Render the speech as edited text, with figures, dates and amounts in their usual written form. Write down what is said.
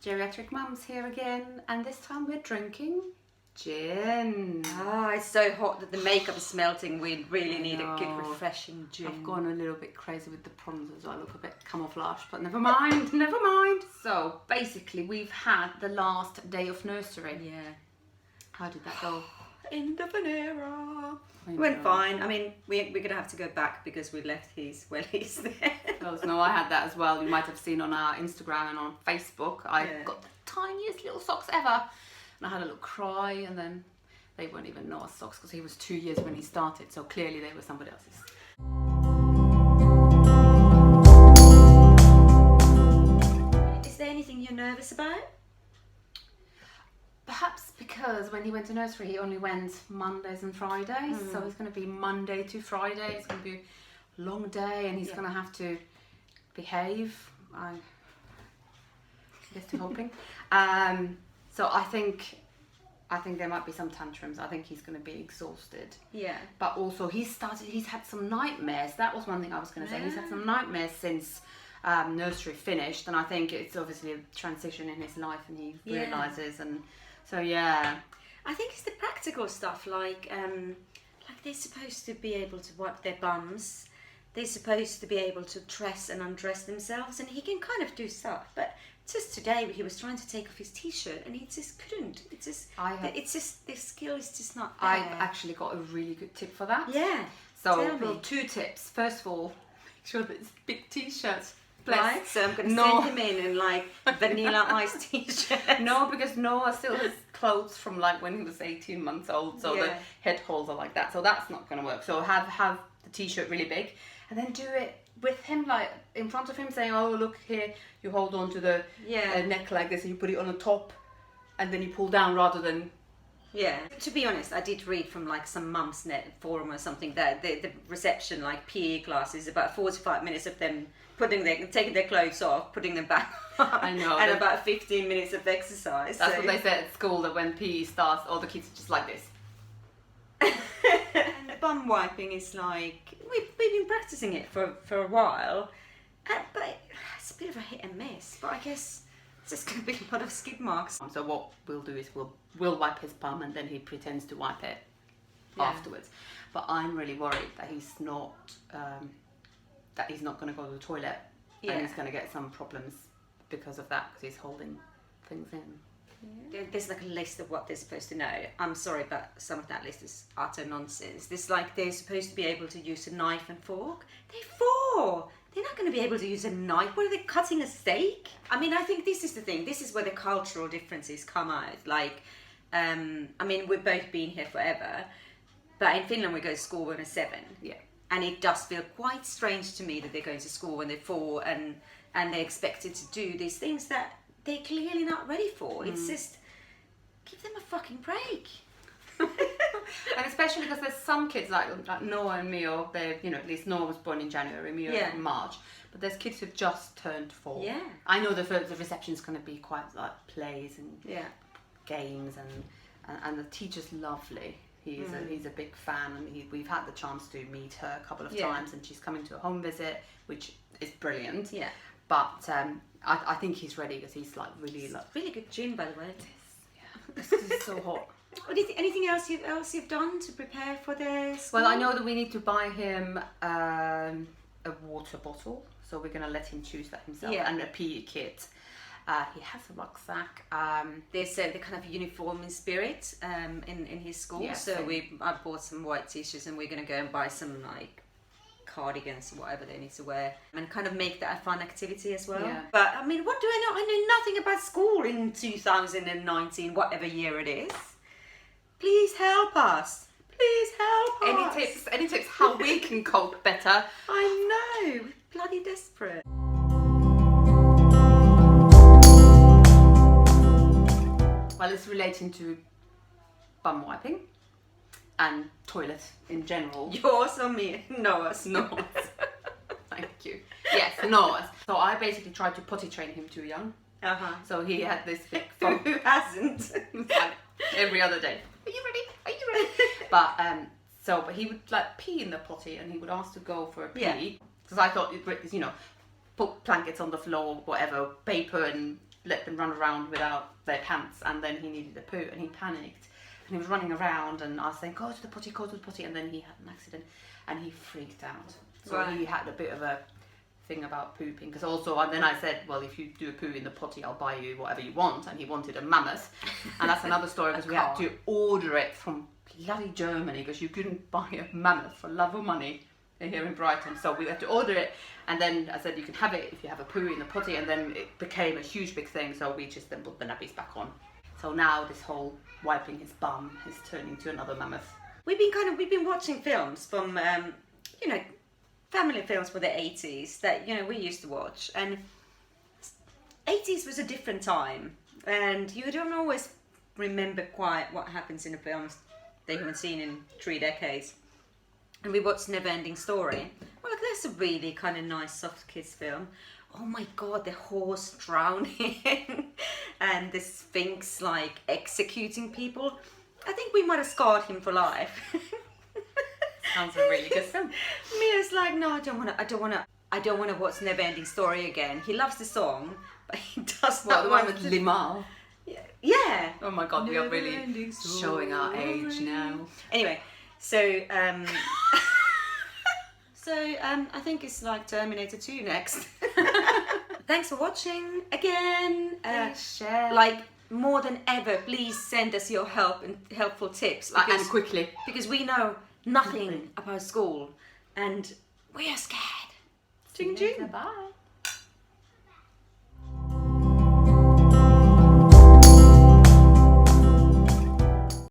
Geriatric Mums here again, and this time we're drinking gin. Ah, it's so hot that the makeup is melting. We really need a good refreshing gin. I've gone a little bit crazy with the bronzer, so I look a bit camouflage, but never mind, never mind. So basically we've had the last day of nursery. Yeah. How did that go? End of an era. Went fine. I mean, we're going to have to go back because we left his wellies there. No, I had that as well. You might have seen on our Instagram and on Facebook. I got the tiniest little socks ever. And I had a little cry, and then they weren't even Noah's socks because he was 2 years when he started. So clearly they were somebody else's. Is there anything you're nervous about? Perhaps because when he went to nursery, he only went Mondays and Fridays. So it's going to be Monday to Friday. It's going to be a long day, and he's going to have to behave. I guess I'm hoping. So I think there might be some tantrums. I think he's going to be exhausted. Yeah. But also he's had some nightmares. That was one thing I was going to say. He's had some nightmares since nursery finished, and I think it's obviously a transition in his life, and he realises. And so I think it's the practical stuff, like they're supposed to be able to wipe their bums. They're supposed to be able to dress and undress themselves, and he can kind of do stuff. But just today, he was trying to take off his t-shirt, and he just couldn't. It's just the skill is just not there. I actually got a really good tip for that. Yeah. So, 2 tips. First of all, make sure that it's big t-shirts. Right, so I'm going to send him in like vanilla ice t-shirt. No, because Noah still has clothes from like when he was 18 months old, so the head holes are like that, so that's not going to work. So have the t-shirt really big, and then do it with him, like in front of him, saying, "Oh, look here, you hold on to the neck like this, and you put it on the top, and then you pull down rather than." Yeah. To be honest, I did read from like some mum's net forum or something that the reception, like PE classes, about 45 minutes of them taking their clothes off, putting them back on. I know. And about 15 minutes of exercise. That's what they said at school, that when PE starts, all the kids are just like this. And bum wiping is like, we've been practicing it for a while, but it's a bit of a hit and miss. But I guess it's just going to be a lot of skid marks. So what we'll do is we'll wipe his bum, and then he pretends to wipe it afterwards. But I'm really worried that he's not going to go to the toilet, and he's going to get some problems because of that, because he's holding things in. Yeah. There's like a list of what they're supposed to know. I'm sorry, but some of that list is utter nonsense. There's like they're supposed to be able to use a knife and fork. They're 4. They're not going to be able to use a knife. What are they, cutting a steak? I mean, I think this is the thing. This is where the cultural differences come out. Like, I mean, we've both been here forever, but in Finland we go to school when we're 7. Yeah. And it does feel quite strange to me that they're going to school when they're 4 and they're expected to do these things that they're clearly not ready for. It's just, give them a fucking break. And especially because there's some kids like Noah and Mio, at least Noah was born in January, Mio in March, but there's kids who've just turned 4. Yeah. I know the reception's going to be quite like plays and games, and the teacher's lovely. He's a big fan, and we've had the chance to meet her a couple of times, and she's coming to a home visit, which is brilliant. Yeah. But I think he's ready, because he's like really good gin, by the way. It is. Yeah. This is so hot. Anything else you've done to prepare for the school? Well, I know that we need to buy him a water bottle, so we're going to let him choose that himself, and a PE kit. He has a rucksack. There's the kind of uniform in spirit in his school. Yeah, so I bought some white t-shirts, and we're going to go and buy some like cardigans or whatever they need to wear, and kind of make that a fun activity as well. Yeah. But I mean, what do I know? I know nothing about school in 2019, whatever year it is. Please help us. Please help us. Any tips how we can cope better? I know. We're bloody desperate. Well, it's relating to bum and toilet in general. Yours or me? Noah's. Thank you. Yes, Noah's. So I basically tried to potty train him too young. So he had this big phone. Who hasn't? Like, every other day. Are you ready? Are you ready? But he would like pee in the potty, and he would ask to go for a pee. Because I thought, put blankets on the floor, whatever, paper and let them run around without their pants, and then he needed a poo and he panicked and he was running around, and I was saying, go to the potty, and then he had an accident and he freaked out. So he had a bit of a thing about pooping, because also, and then I said, well, if you do a poo in the potty, I'll buy you whatever you want, and he wanted a mammoth, and that's another story, because we had to order it from bloody Germany, because you couldn't buy a mammoth for love or money here in Brighton, so we had to order it, and then I said, you can have it if you have a poo in the potty, and then it became a huge big thing, so we just then put the nappies back on. So now this whole wiping his bum is turning to another mammoth. We've been watching films from family films for the 80s that we used to watch, and 80s was a different time, and you don't always remember quite what happens in the films that you haven't seen in 3 decades. And we watched Never Ending Story. Well, that's a really kind of nice soft kids film. Oh my god, the horse drowning and the Sphinx like executing people. I think we might have scarred him for life. Sounds a really good film. Mia's like, no, I don't want to watch Never Ending Story again. He loves the song, but he does not the want one with Limal. Yeah. Oh my god, we are really showing our age now. Anyway, so I think it's like Terminator 2 next. Thanks for watching again. Share. Like more than ever, please send us your help and helpful tips, and quickly, because we know nothing about school and we are scared. Ching ching. Bye.